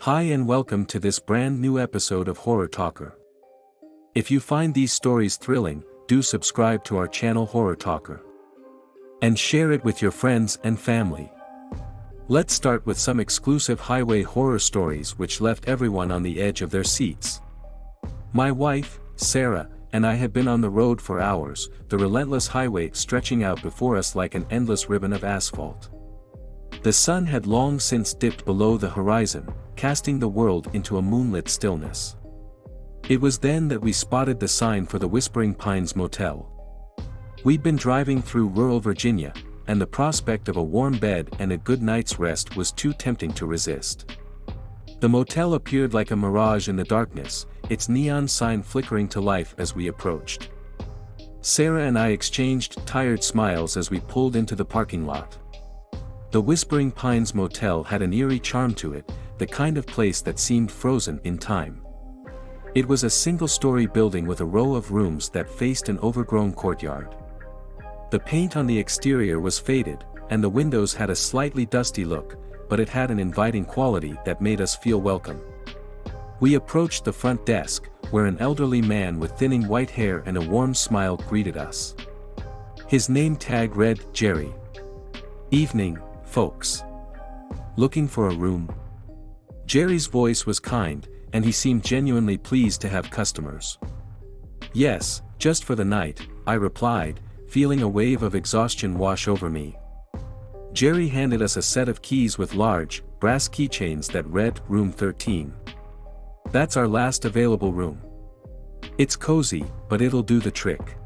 Hi and welcome to this brand new episode of Horror Talker. If you find these stories thrilling, do subscribe to our channel Horror Talker. And share it with your friends and family. Let's start with some exclusive highway horror stories which left everyone on the edge of their seats. My wife, Sarah, and I had been on the road for hours, the relentless highway stretching out before us like an endless ribbon of asphalt. The sun had long since dipped below the horizon, casting the world into a moonlit stillness. It was then that we spotted the sign for the Whispering Pines Motel. We'd been driving through rural Virginia, and the prospect of a warm bed and a good night's rest was too tempting to resist. The motel appeared like a mirage in the darkness, its neon sign flickering to life as we approached. Sarah and I exchanged tired smiles as we pulled into the parking lot. The Whispering Pines Motel had an eerie charm to it, the kind of place that seemed frozen in time. It was a single-story building with a row of rooms that faced an overgrown courtyard. The paint on the exterior was faded, and the windows had a slightly dusty look, but it had an inviting quality that made us feel welcome. We approached the front desk, where an elderly man with thinning white hair and a warm smile greeted us. His name tag read, Jerry. "Evening, folks. Looking for a room?" Jerry's voice was kind, and he seemed genuinely pleased to have customers. "Yes, just for the night," I replied, feeling a wave of exhaustion wash over me. Jerry handed us a set of keys with large, brass keychains that read, "Room 13. That's our last available room. It's cozy, but it'll do the trick.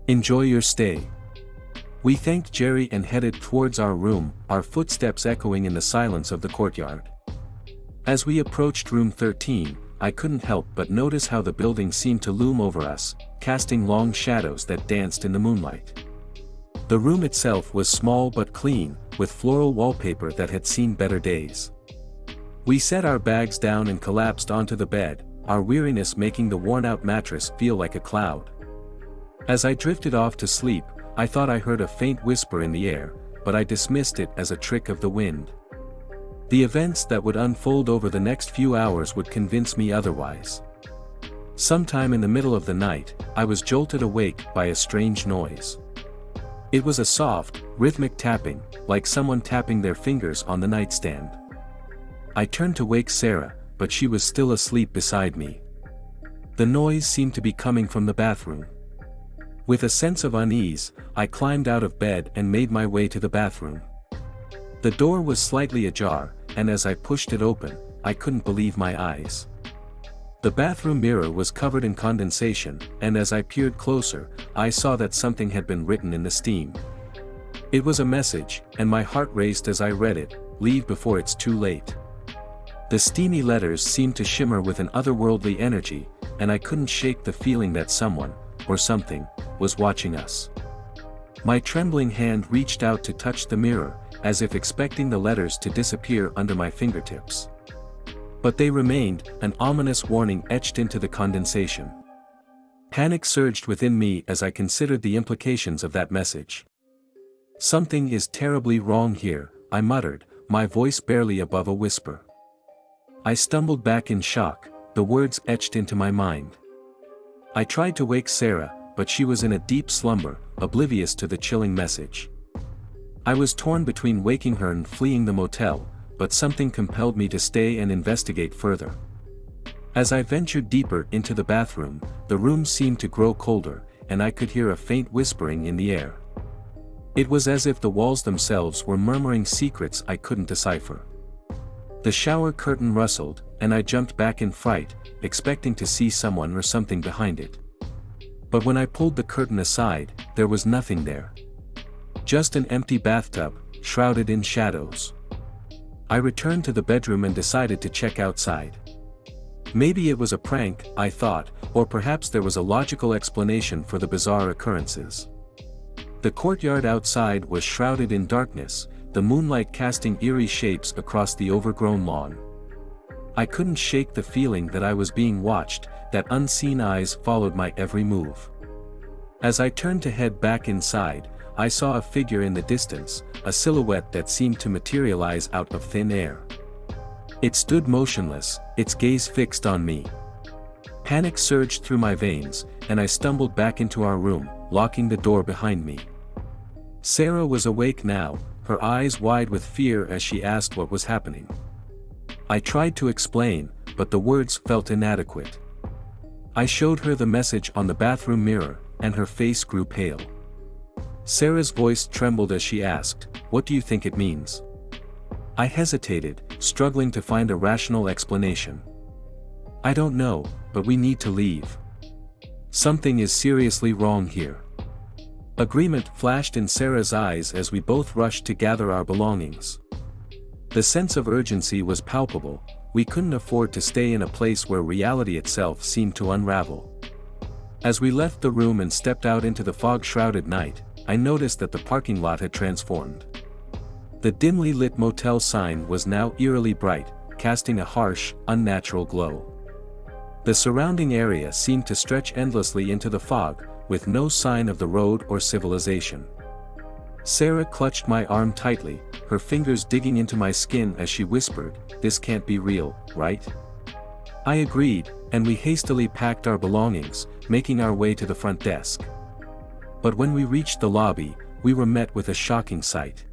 Enjoy your stay." We thanked Jerry and headed towards our room, our footsteps echoing in the silence of the courtyard. As we approached room 13, I couldn't help but notice how the building seemed to loom over us, casting long shadows that danced in the moonlight. The room itself was small but clean, with floral wallpaper that had seen better days. We set our bags down and collapsed onto the bed, our weariness making the worn-out mattress feel like a cloud. As I drifted off to sleep, I thought I heard a faint whisper in the air, but I dismissed it as a trick of the wind. The events that would unfold over the next few hours would convince me otherwise. Sometime in the middle of the night, I was jolted awake by a strange noise. It was a soft, rhythmic tapping, like someone tapping their fingers on the nightstand. I turned to wake Sarah, but she was still asleep beside me. The noise seemed to be coming from the bathroom. With a sense of unease, I climbed out of bed and made my way to the bathroom. The door was slightly ajar, and as I pushed it open, I couldn't believe my eyes. The bathroom mirror was covered in condensation, and as I peered closer, I saw that something had been written in the steam. It was a message, and my heart raced as I read it, "Leave before it's too late." The steamy letters seemed to shimmer with an otherworldly energy, and I couldn't shake the feeling that someone, or something, was watching us. My trembling hand reached out to touch the mirror, as if expecting the letters to disappear under my fingertips. But they remained, an ominous warning etched into the condensation. Panic surged within me as I considered the implications of that message. "Something is terribly wrong here," I muttered, my voice barely above a whisper. I stumbled back in shock, the words etched into my mind. I tried to wake Sarah, but she was in a deep slumber, oblivious to the chilling message. I was torn between waking her and fleeing the motel, but something compelled me to stay and investigate further. As I ventured deeper into the bathroom, the room seemed to grow colder, and I could hear a faint whispering in the air. It was as if the walls themselves were murmuring secrets I couldn't decipher. The shower curtain rustled, and I jumped back in fright, expecting to see someone or something behind it. But when I pulled the curtain aside, there was nothing there. Just an empty bathtub, shrouded in shadows. I returned to the bedroom and decided to check outside. Maybe it was a prank, I thought, or perhaps there was a logical explanation for the bizarre occurrences. The courtyard outside was shrouded in darkness, the moonlight casting eerie shapes across the overgrown lawn. I couldn't shake the feeling that I was being watched, that unseen eyes followed my every move. As I turned to head back inside, I saw a figure in the distance, a silhouette that seemed to materialize out of thin air. It stood motionless, its gaze fixed on me. Panic surged through my veins, and I stumbled back into our room, locking the door behind me. Sarah was awake now, her eyes wide with fear as she asked what was happening. I tried to explain, but the words felt inadequate. I showed her the message on the bathroom mirror, and her face grew pale. Sarah's voice trembled as she asked, "What do you think it means?" I hesitated, struggling to find a rational explanation. "I don't know, but we need to leave. Something is seriously wrong here." Agreement flashed in Sarah's eyes as we both rushed to gather our belongings. The sense of urgency was palpable. We couldn't afford to stay in a place where reality itself seemed to unravel. As we left the room and stepped out into the fog-shrouded night, I noticed that the parking lot had transformed. The dimly lit motel sign was now eerily bright, casting a harsh, unnatural glow. The surrounding area seemed to stretch endlessly into the fog, with no sign of the road or civilization. Sarah clutched my arm tightly, her fingers digging into my skin as she whispered, "This can't be real, right?" I agreed, and we hastily packed our belongings, making our way to the front desk. But when we reached the lobby, we were met with a shocking sight.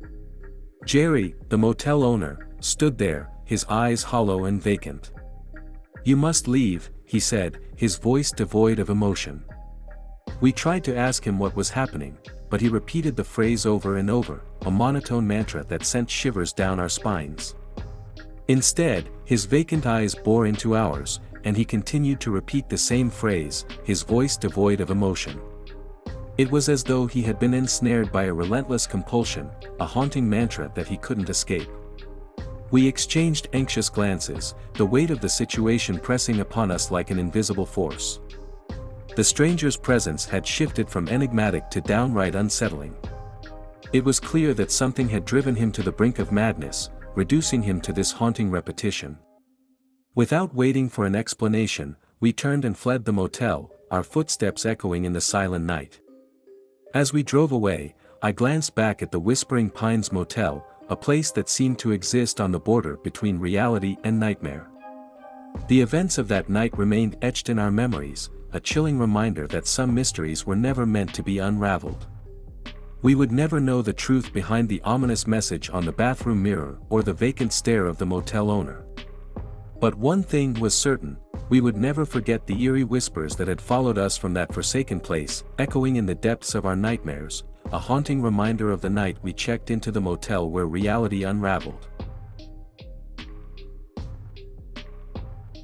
Jerry, the motel owner, stood there, his eyes hollow and vacant. "You must leave," he said, his voice devoid of emotion. We tried to ask him what was happening, but he repeated the phrase over and over, a monotone mantra that sent shivers down our spines. Instead, his vacant eyes bore into ours, and he continued to repeat the same phrase, his voice devoid of emotion. It was as though he had been ensnared by a relentless compulsion, a haunting mantra that he couldn't escape. We exchanged anxious glances, the weight of the situation pressing upon us like an invisible force. The stranger's presence had shifted from enigmatic to downright unsettling. It was clear that something had driven him to the brink of madness, reducing him to this haunting repetition. Without waiting for an explanation, we turned and fled the motel, our footsteps echoing in the silent night. As we drove away, I glanced back at the Whispering Pines Motel, a place that seemed to exist on the border between reality and nightmare. The events of that night remained etched in our memories, a chilling reminder that some mysteries were never meant to be unraveled. We would never know the truth behind the ominous message on the bathroom mirror or the vacant stare of the motel owner. But one thing was certain, we would never forget the eerie whispers that had followed us from that forsaken place, echoing in the depths of our nightmares, a haunting reminder of the night we checked into the motel where reality unraveled.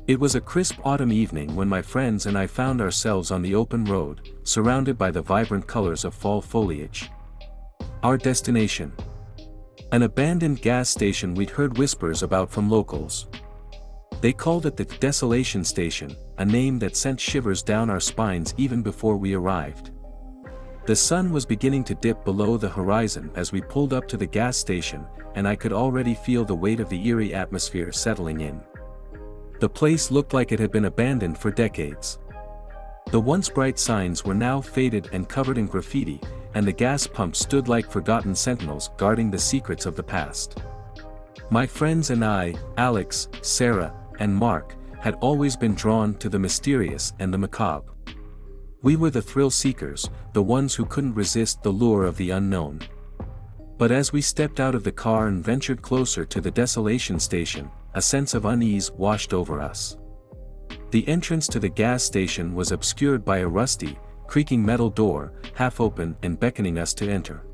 It was a crisp autumn evening when my friends and I found ourselves on the open road, surrounded by the vibrant colors of fall foliage. Our destination: an abandoned gas station we'd heard whispers about from locals. They called it the Desolation Station, a name that sent shivers down our spines even before we arrived. The sun was beginning to dip below the horizon as we pulled up to the gas station, and I could already feel the weight of the eerie atmosphere settling in. The place looked like it had been abandoned for decades. The once bright signs were now faded and covered in graffiti, and the gas pumps stood like forgotten sentinels guarding the secrets of the past. My friends and I, Alex, Sarah, and Mark, had always been drawn to the mysterious and the macabre. We were the thrill seekers, the ones who couldn't resist the lure of the unknown. But as we stepped out of the car and ventured closer to the Desolation Station, a sense of unease washed over us. The entrance to the gas station was obscured by a rusty, creaking metal door, half open and beckoning us to enter.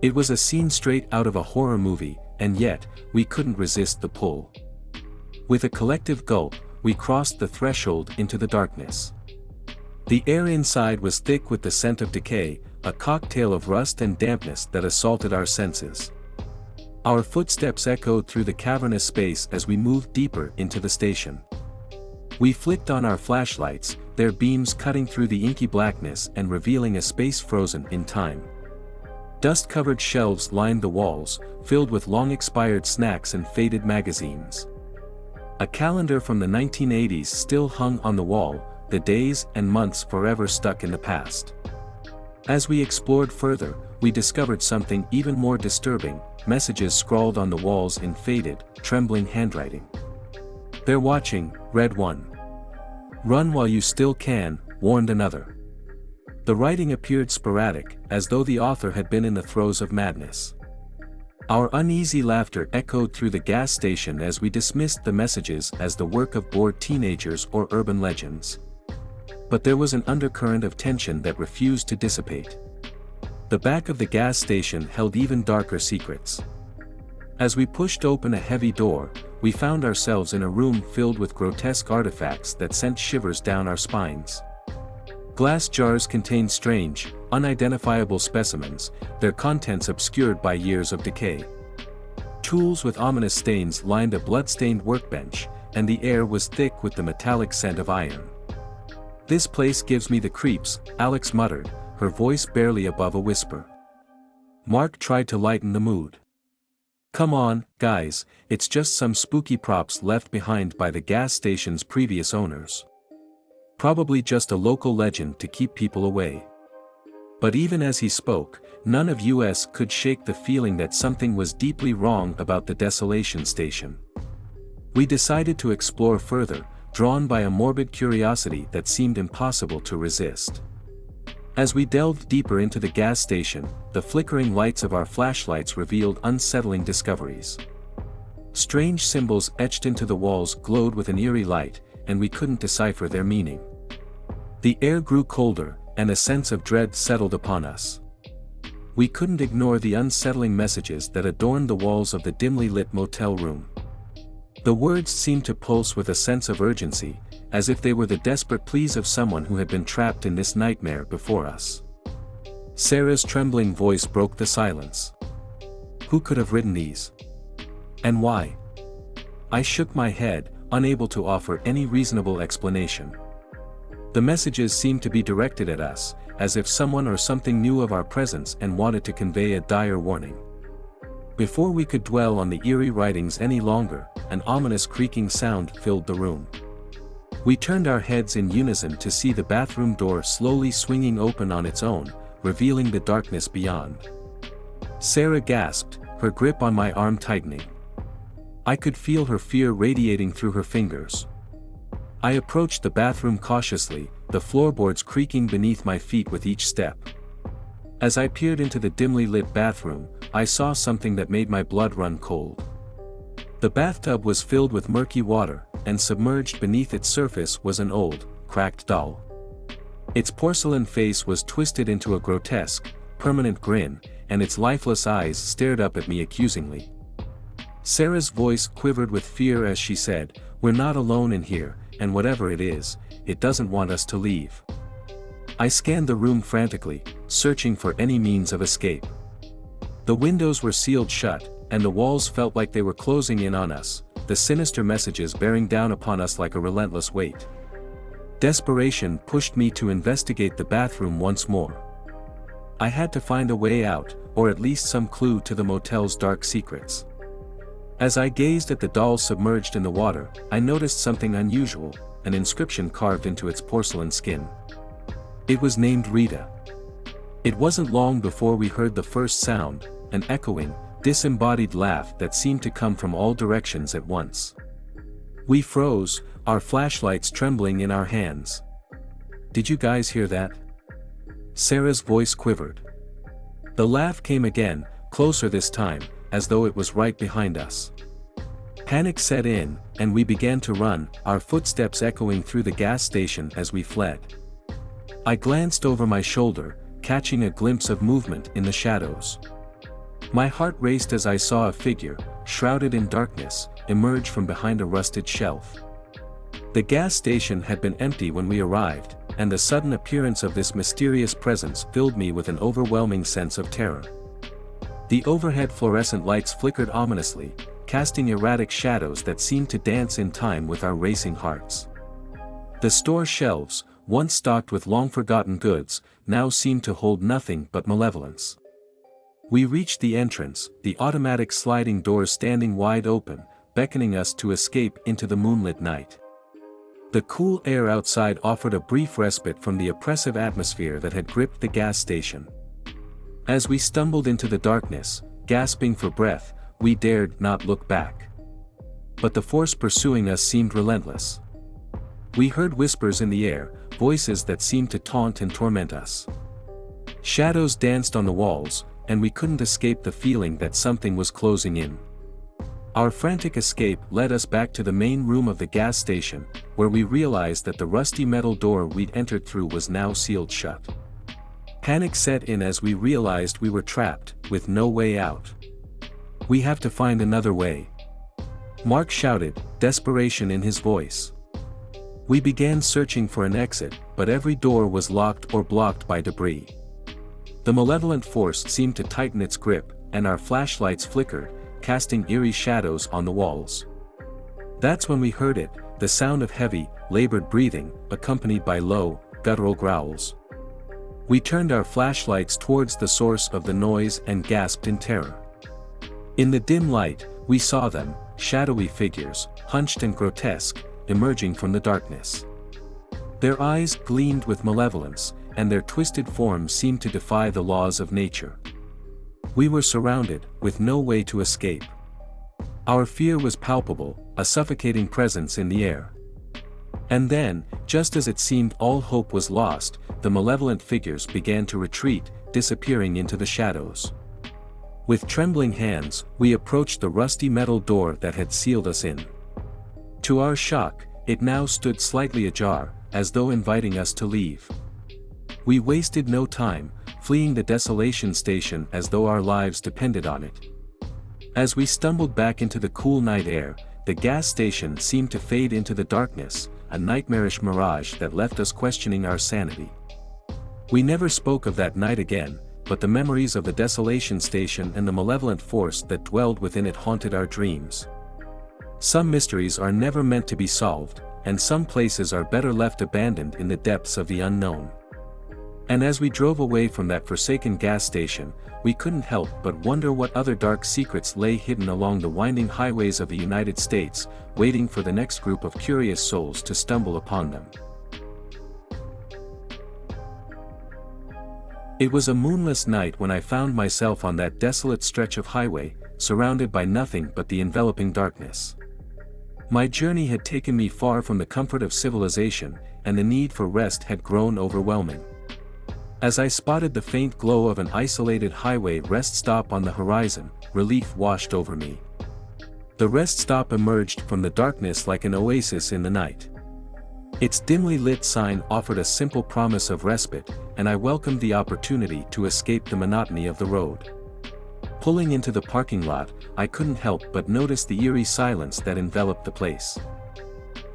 It was a scene straight out of a horror movie, and yet, we couldn't resist the pull. With a collective gulp, we crossed the threshold into the darkness. The air inside was thick with the scent of decay, a cocktail of rust and dampness that assaulted our senses. Our footsteps echoed through the cavernous space as we moved deeper into the station. We flicked on our flashlights, their beams cutting through the inky blackness and revealing a space frozen in time. Dust-covered shelves lined the walls, filled with long-expired snacks and faded magazines. A calendar from the 1980s still hung on the wall, the days and months forever stuck in the past. As we explored further, we discovered something even more disturbing: messages scrawled on the walls in faded, trembling handwriting. "They're watching," read one. "Run while you still can," warned another. The writing appeared sporadic, as though the author had been in the throes of madness. Our uneasy laughter echoed through the gas station as we dismissed the messages as the work of bored teenagers or urban legends. But there was an undercurrent of tension that refused to dissipate. The back of the gas station held even darker secrets. As we pushed open a heavy door, we found ourselves in a room filled with grotesque artifacts that sent shivers down our spines. Glass jars contained strange, unidentifiable specimens, their contents obscured by years of decay. Tools with ominous stains lined a blood-stained workbench, and the air was thick with the metallic scent of iron. "This place gives me the creeps," Alex muttered, her voice barely above a whisper. Mark tried to lighten the mood. "Come on, guys, it's just some spooky props left behind by the gas station's previous owners. Probably just a local legend to keep people away." But even as he spoke, none of us could shake the feeling that something was deeply wrong about the desolation station. We decided to explore further, drawn by a morbid curiosity that seemed impossible to resist. As we delved deeper into the gas station, the flickering lights of our flashlights revealed unsettling discoveries. Strange symbols etched into the walls glowed with an eerie light, and we couldn't decipher their meaning. The air grew colder, and a sense of dread settled upon us. We couldn't ignore the unsettling messages that adorned the walls of the dimly lit motel room. The words seemed to pulse with a sense of urgency, as if they were the desperate pleas of someone who had been trapped in this nightmare before us. Sarah's trembling voice broke the silence. "Who could have written these? And why?" I shook my head, unable to offer any reasonable explanation. The messages seemed to be directed at us, as if someone or something knew of our presence and wanted to convey a dire warning. Before we could dwell on the eerie writings any longer, an ominous creaking sound filled the room. We turned our heads in unison to see the bathroom door slowly swinging open on its own, revealing the darkness beyond. Sarah gasped, her grip on my arm tightening. I could feel her fear radiating through her fingers. I approached the bathroom cautiously, the floorboards creaking beneath my feet with each step. As I peered into the dimly lit bathroom, I saw something that made my blood run cold. The bathtub was filled with murky water, and submerged beneath its surface was an old, cracked doll. Its porcelain face was twisted into a grotesque, permanent grin, and its lifeless eyes stared up at me accusingly. Sarah's voice quivered with fear as she said, "We're not alone in here, and whatever it is, it doesn't want us to leave." I scanned the room frantically, searching for any means of escape. The windows were sealed shut, and the walls felt like they were closing in on us, the sinister messages bearing down upon us like a relentless weight. Desperation pushed me to investigate the bathroom once more. I had to find a way out, or at least some clue to the motel's dark secrets. As I gazed at the doll submerged in the water, I noticed something unusual, an inscription carved into its porcelain skin. It was named Rita. It wasn't long before we heard the first sound, an echoing, disembodied laugh that seemed to come from all directions at once. We froze, our flashlights trembling in our hands. "Did you guys hear that?" Sarah's voice quivered. The laugh came again, closer this time, as though it was right behind us. Panic set in, and we began to run, our footsteps echoing through the gas station as we fled. I glanced over my shoulder, catching a glimpse of movement in the shadows. My heart raced as I saw a figure, shrouded in darkness, emerge from behind a rusted shelf. The gas station had been empty when we arrived, and the sudden appearance of this mysterious presence filled me with an overwhelming sense of terror. The overhead fluorescent lights flickered ominously, casting erratic shadows that seemed to dance in time with our racing hearts. The store shelves, once stocked with long-forgotten goods, now seemed to hold nothing but malevolence. We reached the entrance, the automatic sliding doors standing wide open, beckoning us to escape into the moonlit night. The cool air outside offered a brief respite from the oppressive atmosphere that had gripped the gas station. As we stumbled into the darkness, gasping for breath, we dared not look back. But the force pursuing us seemed relentless. We heard whispers in the air, voices that seemed to taunt and torment us. Shadows danced on the walls, and we couldn't escape the feeling that something was closing in. Our frantic escape led us back to the main room of the gas station, where we realized that the rusty metal door we'd entered through was now sealed shut. Panic set in as we realized we were trapped, with no way out. "We have to find another way," Mark shouted, desperation in his voice. We began searching for an exit, but every door was locked or blocked by debris. The malevolent force seemed to tighten its grip, and our flashlights flickered, casting eerie shadows on the walls. That's when we heard it, the sound of heavy, labored breathing, accompanied by low, guttural growls. We turned our flashlights towards the source of the noise and gasped in terror. In the dim light, we saw them, shadowy figures, hunched and grotesque, emerging from the darkness. Their eyes gleamed with malevolence, and their twisted forms seemed to defy the laws of nature. We were surrounded, with no way to escape. Our fear was palpable, a suffocating presence in the air. And then, just as it seemed all hope was lost, the malevolent figures began to retreat, disappearing into the shadows. With trembling hands, we approached the rusty metal door that had sealed us in. To our shock, it now stood slightly ajar, as though inviting us to leave. We wasted no time, fleeing the desolation station as though our lives depended on it. As we stumbled back into the cool night air, the gas station seemed to fade into the darkness, a nightmarish mirage that left us questioning our sanity. We never spoke of that night again, but the memories of the desolation station and the malevolent force that dwelled within it haunted our dreams. Some mysteries are never meant to be solved, and some places are better left abandoned in the depths of the unknown. And as we drove away from that forsaken gas station, we couldn't help but wonder what other dark secrets lay hidden along the winding highways of the United States, waiting for the next group of curious souls to stumble upon them. It was a moonless night when I found myself on that desolate stretch of highway, surrounded by nothing but the enveloping darkness. My journey had taken me far from the comfort of civilization, and the need for rest had grown overwhelming. As I spotted the faint glow of an isolated highway rest stop on the horizon, relief washed over me. The rest stop emerged from the darkness like an oasis in the night. Its dimly lit sign offered a simple promise of respite, and I welcomed the opportunity to escape the monotony of the road. Pulling into the parking lot, I couldn't help but notice the eerie silence that enveloped the place.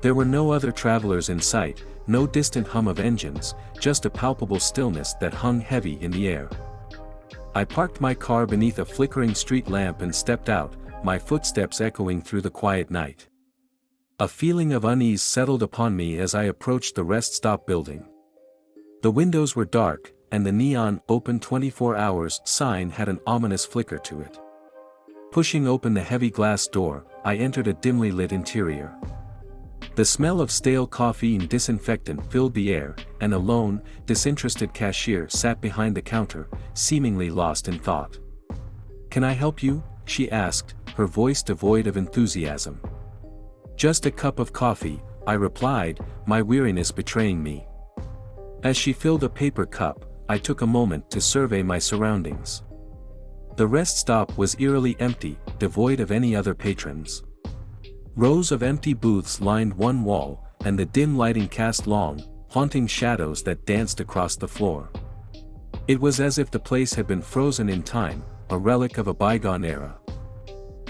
There were no other travelers in sight, no distant hum of engines, just a palpable stillness that hung heavy in the air. I parked my car beneath a flickering street lamp and stepped out, my footsteps echoing through the quiet night. A feeling of unease settled upon me as I approached the rest stop building. The windows were dark, and the neon "Open 24 Hours" sign had an ominous flicker to it. Pushing open the heavy glass door, I entered a dimly lit interior. The smell of stale coffee and disinfectant filled the air, and a lone, disinterested cashier sat behind the counter, seemingly lost in thought. "Can I help you?" she asked, her voice devoid of enthusiasm. "Just a cup of coffee," I replied, my weariness betraying me. As she filled a paper cup, I took a moment to survey my surroundings. The rest stop was eerily empty, devoid of any other patrons. Rows of empty booths lined one wall, and the dim lighting cast long, haunting shadows that danced across the floor. It was as if the place had been frozen in time, a relic of a bygone era.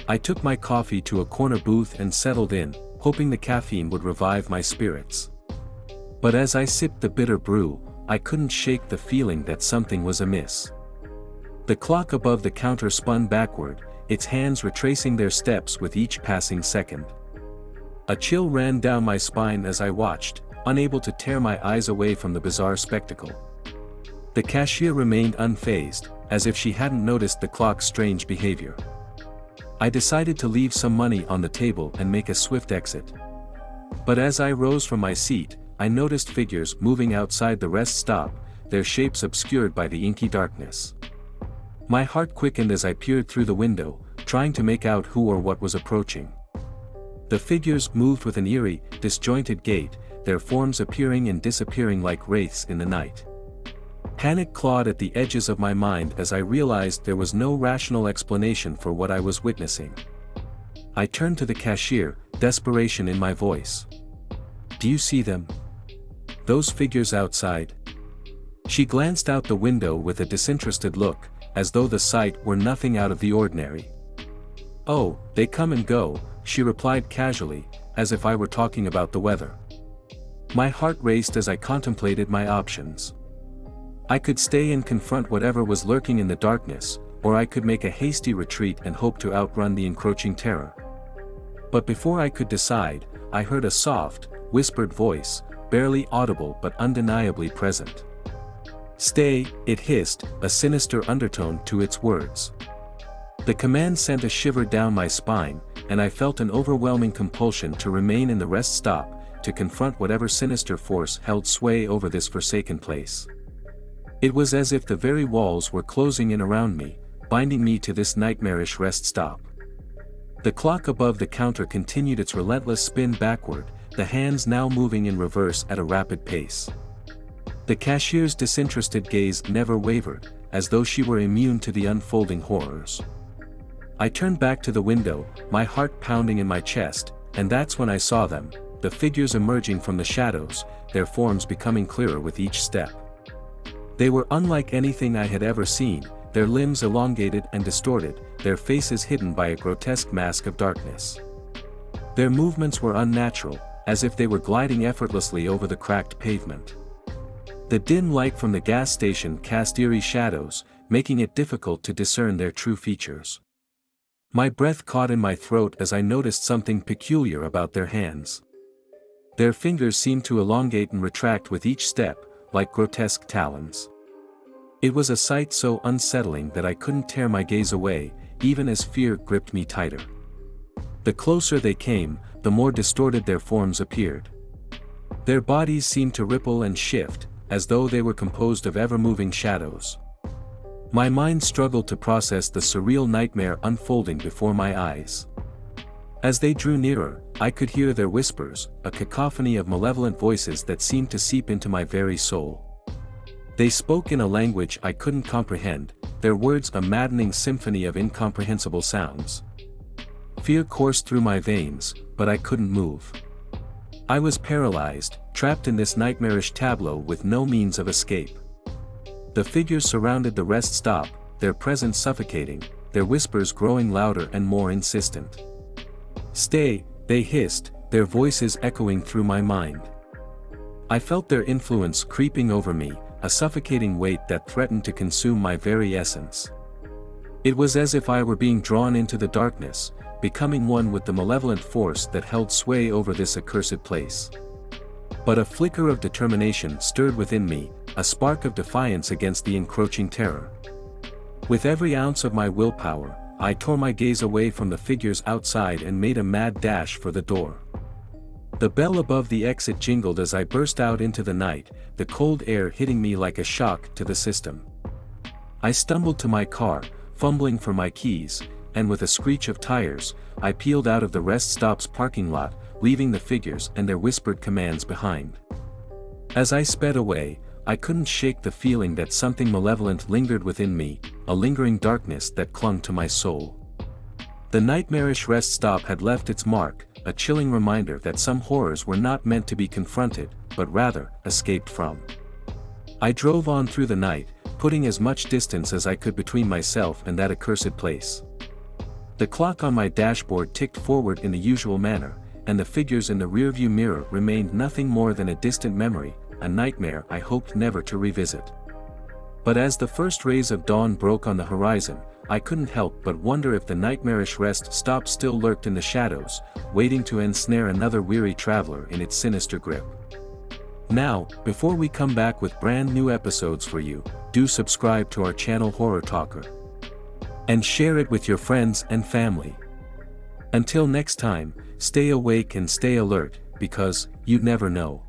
I took my coffee to a corner booth and settled in, hoping the caffeine would revive my spirits. But as I sipped the bitter brew, I couldn't shake the feeling that something was amiss. The clock above the counter spun backward, its hands retracing their steps with each passing second. A chill ran down my spine as I watched, unable to tear my eyes away from the bizarre spectacle. The cashier remained unfazed, as if she hadn't noticed the clock's strange behavior. I decided to leave some money on the table and make a swift exit. But as I rose from my seat, I noticed figures moving outside the rest stop, their shapes obscured by the inky darkness. My heart quickened as I peered through the window, trying to make out who or what was approaching. The figures moved with an eerie, disjointed gait, their forms appearing and disappearing like wraiths in the night. Panic clawed at the edges of my mind as I realized there was no rational explanation for what I was witnessing. I turned to the cashier, desperation in my voice. "Do you see them? Those figures outside?" She glanced out the window with a disinterested look, as though the sight were nothing out of the ordinary. "Oh, they come and go," she replied casually, as if I were talking about the weather. My heart raced as I contemplated my options. I could stay and confront whatever was lurking in the darkness, or I could make a hasty retreat and hope to outrun the encroaching terror. But before I could decide, I heard a soft, whispered voice, barely audible but undeniably present. "Stay," it hissed, a sinister undertone to its words. The command sent a shiver down my spine, and I felt an overwhelming compulsion to remain in the rest stop, to confront whatever sinister force held sway over this forsaken place. It was as if the very walls were closing in around me, binding me to this nightmarish rest stop. The clock above the counter continued its relentless spin backward, the hands now moving in reverse at a rapid pace. The cashier's disinterested gaze never wavered, as though she were immune to the unfolding horrors. I turned back to the window, my heart pounding in my chest, and that's when I saw them, the figures emerging from the shadows, their forms becoming clearer with each step. They were unlike anything I had ever seen, their limbs elongated and distorted, their faces hidden by a grotesque mask of darkness. Their movements were unnatural, as if they were gliding effortlessly over the cracked pavement. The dim light from the gas station cast eerie shadows, making it difficult to discern their true features. My breath caught in my throat as I noticed something peculiar about their hands. Their fingers seemed to elongate and retract with each step, like grotesque talons. It was a sight so unsettling that I couldn't tear my gaze away, even as fear gripped me tighter. The closer they came, the more distorted their forms appeared. Their bodies seemed to ripple and shift, as though they were composed of ever-moving shadows. My mind struggled to process the surreal nightmare unfolding before my eyes. As they drew nearer, I could hear their whispers, a cacophony of malevolent voices that seemed to seep into my very soul. They spoke in a language I couldn't comprehend, their words a maddening symphony of incomprehensible sounds. Fear coursed through my veins, but I couldn't move. I was paralyzed, trapped in this nightmarish tableau with no means of escape. The figures surrounded the rest stop, their presence suffocating, their whispers growing louder and more insistent. "Stay," they hissed, their voices echoing through my mind. I felt their influence creeping over me, a suffocating weight that threatened to consume my very essence. It was as if I were being drawn into the darkness, becoming one with the malevolent force that held sway over this accursed place. But a flicker of determination stirred within me, a spark of defiance against the encroaching terror. With every ounce of my willpower, I tore my gaze away from the figures outside and made a mad dash for the door. The bell above the exit jingled as I burst out into the night, the cold air hitting me like a shock to the system. I stumbled to my car, fumbling for my keys, and with a screech of tires, I peeled out of the rest stop's parking lot, leaving the figures and their whispered commands behind. As I sped away, I couldn't shake the feeling that something malevolent lingered within me, a lingering darkness that clung to my soul. The nightmarish rest stop had left its mark, a chilling reminder that some horrors were not meant to be confronted, but rather, escaped from. I drove on through the night, putting as much distance as I could between myself and that accursed place. The clock on my dashboard ticked forward in the usual manner, and the figures in the rearview mirror remained nothing more than a distant memory, a nightmare I hoped never to revisit. But as the first rays of dawn broke on the horizon, I couldn't help but wonder if the nightmarish rest stop still lurked in the shadows, waiting to ensnare another weary traveler in its sinister grip. Now, before we come back with brand new episodes for you, do subscribe to our channel Horror Talker. And share it with your friends and family. Until next time, stay awake and stay alert, because, you'd never know.